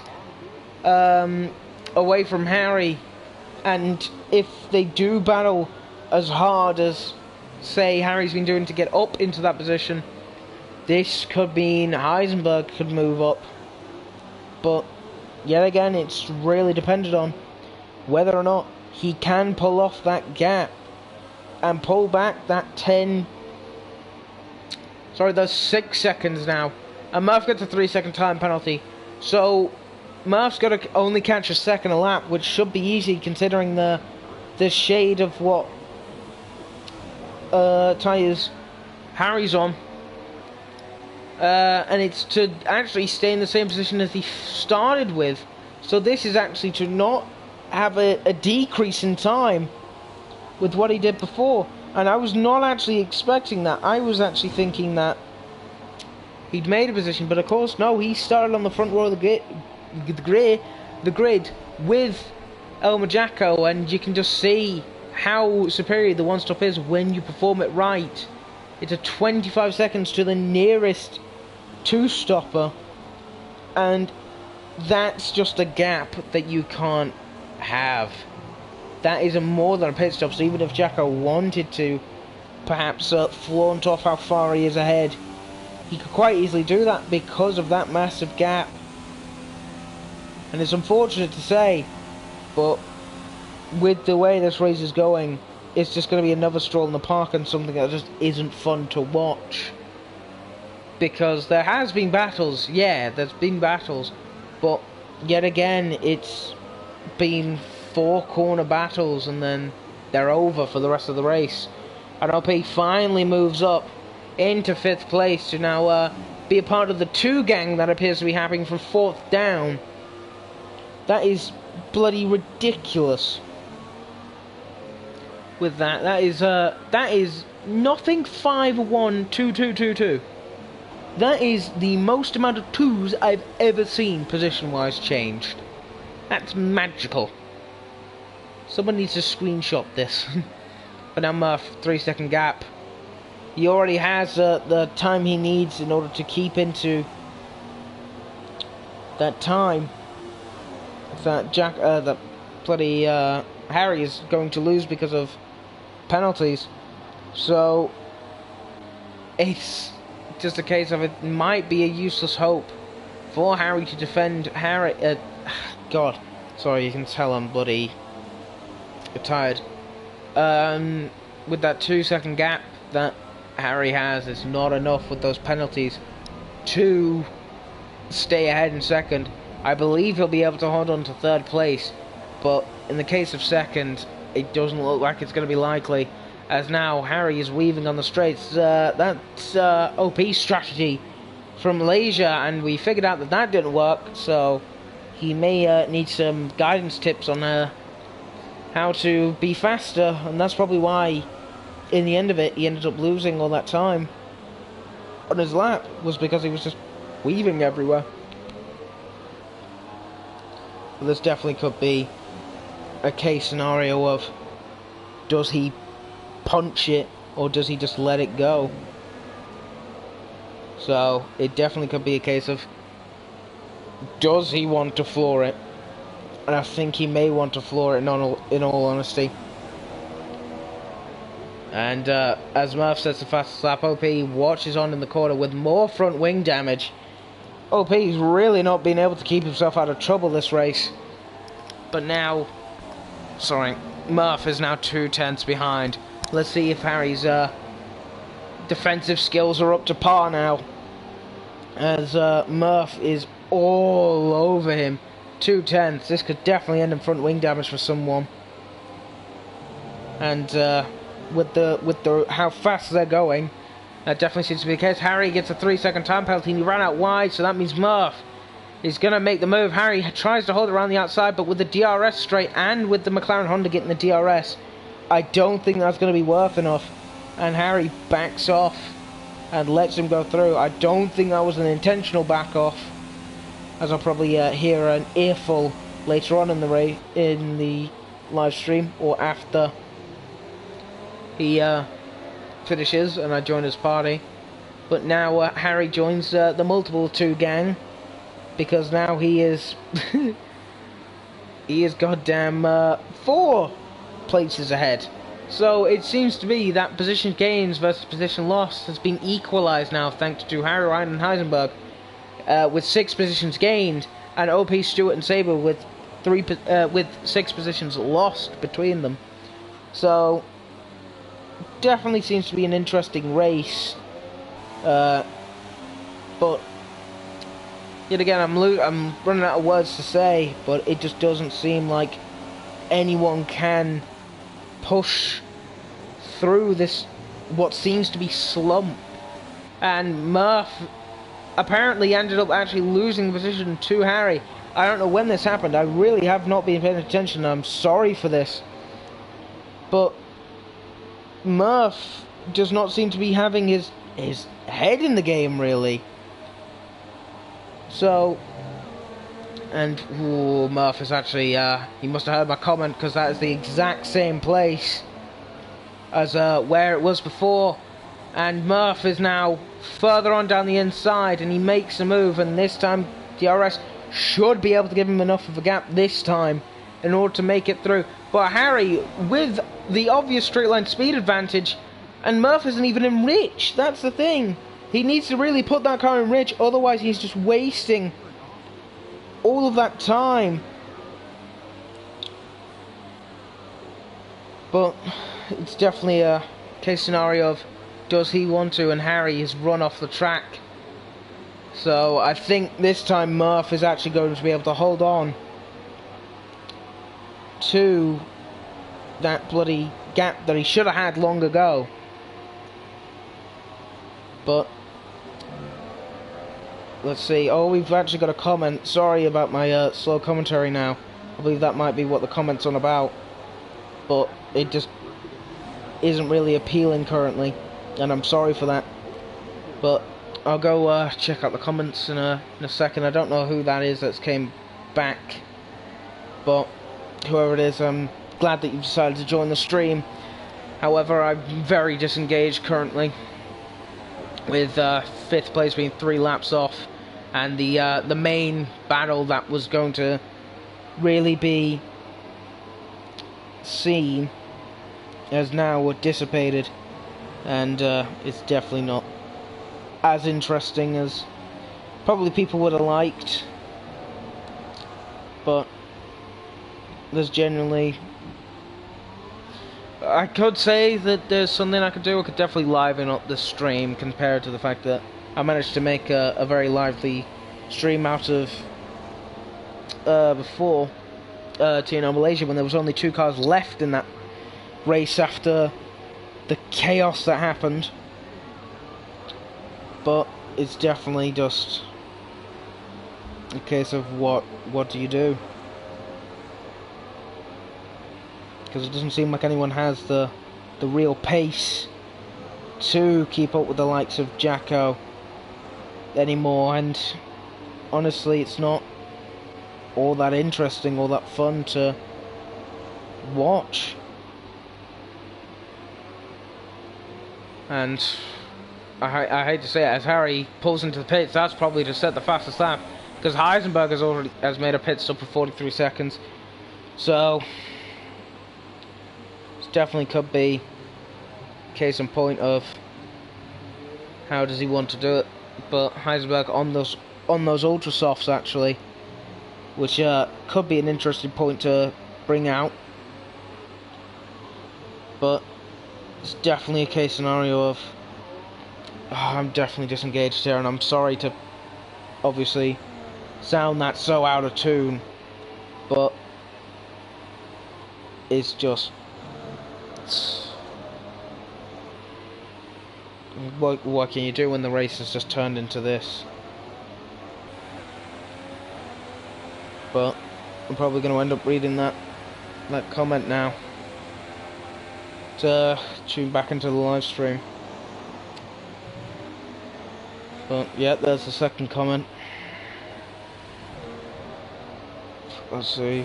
away from Harry, and if they do battle as hard as, say, Harry's been doing to get up into that position, this could mean Heisenberg could move up. But yet again, it's really dependent on whether or not he can pull off that gap and pull back that 6 seconds now. And Murph gets a 3-second time penalty. So Murph's got to only catch a second a lap, which should be easy considering the shade of what tyres Harry's on. And it's to actually stay in the same position as he started with. So this is actually to not have a decrease in time with what he did before. And I was not actually expecting that. I was actually thinking that he'd made a position, but of course, no, he started on the front row of the grid with Elmer Jacko, and you can just see how superior the one-stop is when you perform it right. It's a 25 seconds to the nearest two-stopper, and that's just a gap that you can't have. That is more than a pit stop, so even if Jacko wanted to perhaps flaunt off how far he is ahead, he could quite easily do that because of that massive gap. And it's unfortunate to say, but with the way this race is going, it's just going to be another stroll in the park and something that just isn't fun to watch. Because there has been battles, yeah, there's been battles, but yet again, it's been 4 corner battles and then they're over for the rest of the race. And OP finally moves up into 5th place to now be a part of the 2 gang that appears to be happening from 4th down. That is bloody ridiculous. With that is nothing 5-1-2-2-2-2. That is the most amount of 2s I've ever seen position-wise changed. That's magical. Someone needs to screenshot this. But now Murph, 3-second gap. He already has the time he needs in order to keep into that time. That that bloody Harry is going to lose because of penalties. So it's just a case of it might be a useless hope for Harry to defend Harry. God, sorry, you can tell I'm bloody tired. With that 2-second gap that Harry has, it's not enough with those penalties to stay ahead in 2nd. I believe he'll be able to hold on to 3rd place, but in the case of 2nd, it doesn't look like it's going to be likely, as now Harry is weaving on the straights. That's OP's strategy from Malaysia, and we figured out that that didn't work, so he may need some guidance tips on how to be faster, and that's probably why in the end of it he ended up losing all that time on his lap, was because he was just weaving everywhere. But this definitely could be a case scenario of, does he punch it or does he just let it go? So it definitely could be a case of, does he want to floor it? And I think he may want to floor it in all honesty. And as Murph says the fastest lap, OP watches on in the corner with more front wing damage. OP's really not been able to keep himself out of trouble this race. But now, Murph is now 2/10 behind. Let's see if Harry's defensive skills are up to par now, as Murph is all over him. 2/10. This could definitely end in front wing damage for someone. And with the how fast they're going, that definitely seems to be the case. Harry gets a 3-second time penalty and he ran out wide, so that means Murph is going to make the move. Harry tries to hold it around the outside, but with the DRS straight and with the McLaren Honda getting the DRS, I don't think that's going to be worth enough. And Harry backs off and lets him go through. I don't think that was an intentional back off, as I'll probably hear an earful later on in the live stream, or after he finishes and I join his party. But now Harry joins the multiple 2 gang, because now he is he is goddamn 4 places ahead. So it seems to be that position gains versus position loss has been equalised now, thanks to Harry, Ryan and Heisenberg, with 6 positions gained, and OP, Stewart and Sabre with 6 positions lost between them. So definitely seems to be an interesting race, but yet again, I'm running out of words to say, but it just doesn't seem like anyone can push through this, what seems to be slump. And Murph apparently ended up actually losing the position to Harry. I don't know when this happened. I really have not been paying attention. I'm sorry for this. But Murph does not seem to be having his head in the game, really. So, and ooh, Murph is actually, he must have heard my comment, because that is the exact same place as where it was before. And Murph is now further on down the inside, and he makes a move, and this time DRS should be able to give him enough of a gap this time in order to make it through. But Harry, with the obvious straight line speed advantage, and Murph isn't even in Rich. That's the thing. He needs to really put that car in Rich, otherwise he's just wasting all of that time. But it's definitely a case scenario of does he want to, and Harry has run off the track. So I think this time Murph is actually going to be able to hold on to that bloody gap that he should have had long ago. But let's see. Oh, we've actually got a comment. Sorry about my slow commentary now. I believe that might be what the comment's on about. But it just isn't really appealing currently, and I'm sorry for that. But I'll go check out the comments in a second. I don't know who that is that's came back, but whoever it is, I'm glad that you've decided to join the stream. However, I'm very disengaged currently, with 5th place being 3 laps off, and the main battle that was going to really be seen has now dissipated, and it's definitely not as interesting as probably people would have liked. But there's generally, I could say that there's something I could do. I could definitely liven up the stream compared to the fact that I managed to make a very lively stream out of before TNO Malaysia, when there was only 2 cars left in that race after the chaos that happened. But it's definitely just a case of what do you do? Because it doesn't seem like anyone has the real pace to keep up with the likes of Jacko anymore, and honestly it's not all that interesting, all that fun to watch. And I hate to say it, as Harry pulls into the pits, that's probably to set the fastest lap, because Heisenberg has made a pit stop for 43 seconds. So it definitely could be case in point of how does he want to do it. But Heisenberg on those ultra softs actually, which could be an interesting point to bring out. But it's definitely a case scenario of I'm definitely disengaged here, and I'm sorry to obviously sound that so out of tune, but it's just what can you do when the race has just turned into this? But I'm probably going to end up reading that comment now to tune back into the live stream. But yeah, there's the second comment. Let's see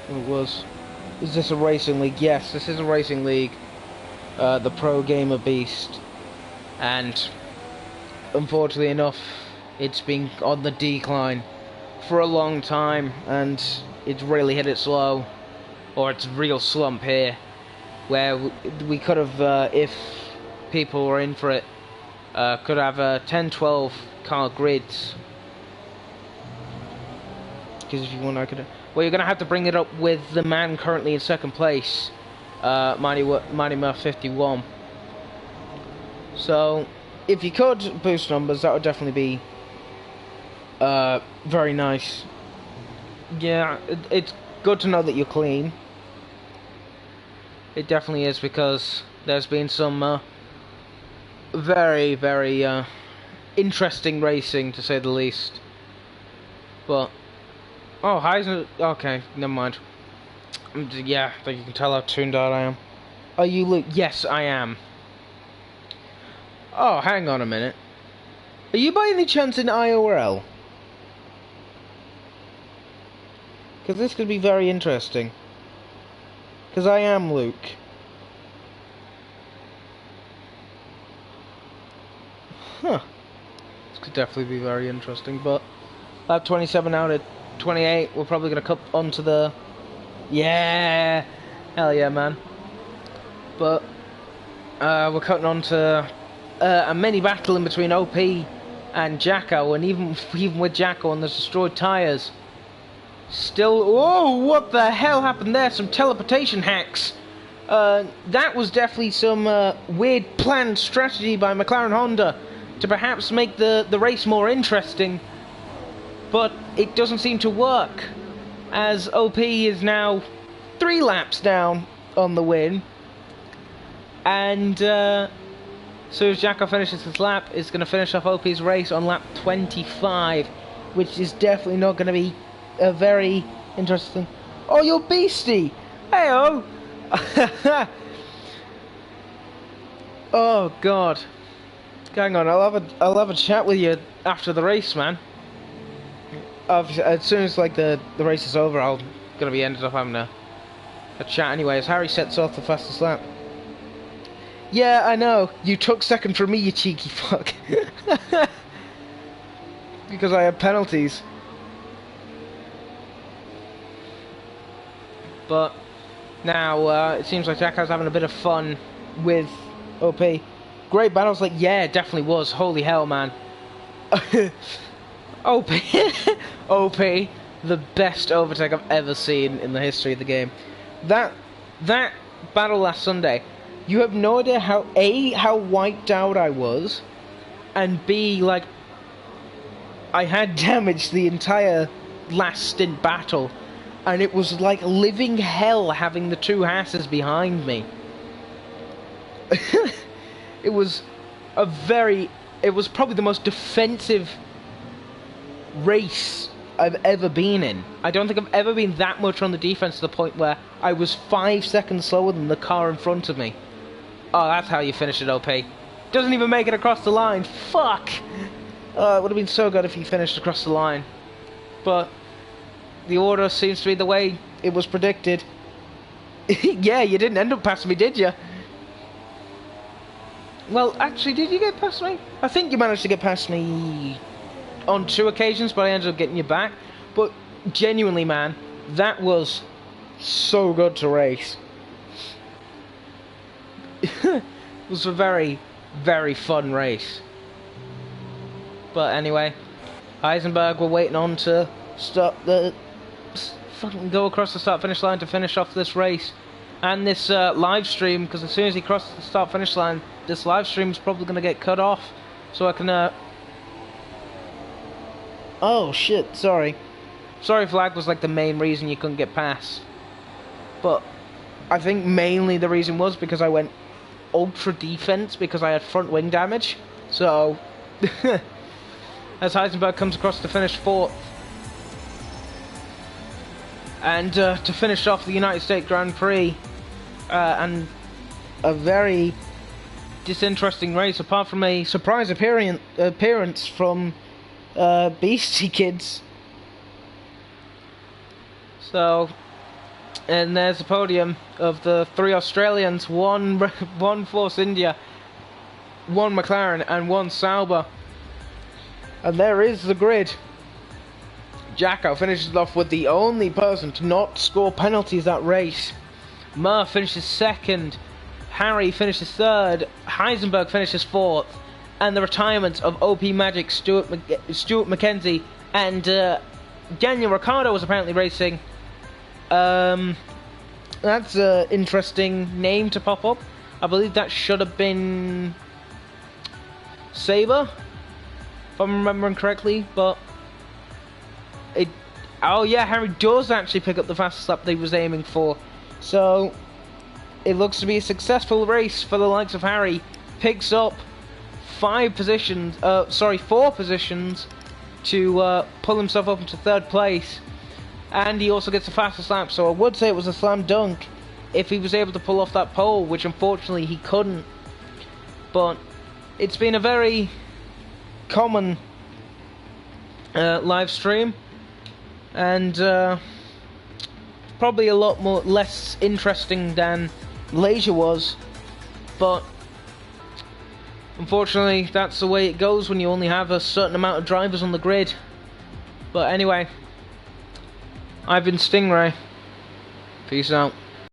what it was. Is this a racing league? Yes, this is a racing league. The Pro Gamer Beast. And unfortunately enough, it's been on the decline for a long time, and it's really hit its low, or its real slump here, where we could have, if people were in for it, could have 10-12 car grids. Because if you want, I could. Well, you're gonna have to bring it up with the man currently in second place, Mighty Murph 51. So, if you could boost numbers, that would definitely be very nice. Yeah, it's good to know that you're clean. It definitely is, because there's been some very, very interesting racing, to say the least. But Oh, Heisen. Okay, never mind. Yeah, I think you can tell how tuned out I am. Are you Luke? Yes, I am. Oh, hang on a minute. Are you by any chance in IORL? Because this could be very interesting. Because I am Luke. Huh. This could definitely be very interesting, but Lap 27 out of 28. We're probably going to cut onto the... yeah! Hell yeah, man. But we're cutting on to a mini battle in between OP and Jacko, and even with Jacko on the destroyed tyres, still... Whoa, what the hell happened there? Some teleportation hacks. That was definitely some weird planned strategy by McLaren Honda to perhaps make the race more interesting, but it doesn't seem to work, as OP is now 3 laps down on the win, and so as Jacko finishes his lap, is going to finish off OP's race on lap 25, which is definitely not going to be a very interesting... Oh, you're beastie! Hey-oh! Oh, God. Hang on, I'll have a chat with you after the race, man. As soon as like the race is over, I'm gonna be ended up having a chat anyway. As Harry sets off the fastest lap. Yeah, I know. You took second from me, you cheeky fuck. Because I had penalties. But now it seems like Jacko's having a bit of fun with OP. Great battles, like, yeah, it definitely was. Holy hell, man. OP. OP, the best overtake I've ever seen in the history of the game. That battle last Sunday, you have no idea how, A, how wiped out I was, and B, like, I had damaged the entire last stint battle, and it was like living hell having the 2 Hasses behind me. It was probably the most defensive race I've ever been in. I don't think I've ever been that much on the defense to the point where I was 5 seconds slower than the car in front of me. Oh, that's how you finish it, OP. Doesn't even make it across the line. Fuck! It would have been so good if he finished across the line. But the order seems to be the way it was predicted. Yeah, you didn't end up passing me, did you? Well, actually, did you get past me? I think you managed to get past me on 2 occasions, but I ended up getting you back. But genuinely, man, that was so good to race. It was a very, very fun race. But anyway, Heisenberg were waiting on to fucking go across the start-finish line to finish off this race. And this live stream, because as soon as he crosses the start-finish line, this live stream is probably going to get cut off. So I can... Oh, shit, sorry. Sorry flag was like the main reason you couldn't get past. But I think mainly the reason was because I went ultra defense because I had front wing damage. So, as Heisenberg comes across to finish 4th. And to finish off the United States Grand Prix, and a very disinteresting race, apart from a surprise appearance from Beastie Kids. So, and there's the podium of the 3 Australians, one Force India, 1 McLaren, and 1 Sauber. And there is the grid. Jacko finishes off with the only person to not score penalties that race. Murph finishes 2nd, Harry finishes 3rd, Heisenberg finishes 4th, and the retirement of OP Magic, Stuart McKenzie, and Daniel Ricciardo was apparently racing. That's an interesting name to pop up. I believe that should have been Sabre, if I'm remembering correctly, but oh yeah, Harry does actually pick up the fastest lap they was aiming for. So it looks to be a successful race for the likes of Harry. Picks up 4 positions to pull himself up into 3rd place. and he also gets the fastest lap, so I would say it was a slam dunk if he was able to pull off that pole, which unfortunately he couldn't. But it's been a very common live stream, and probably a lot less interesting than Leisure was, but unfortunately that's the way it goes when you only have a certain amount of drivers on the grid. But anyway, I've been Stingray. Peace out.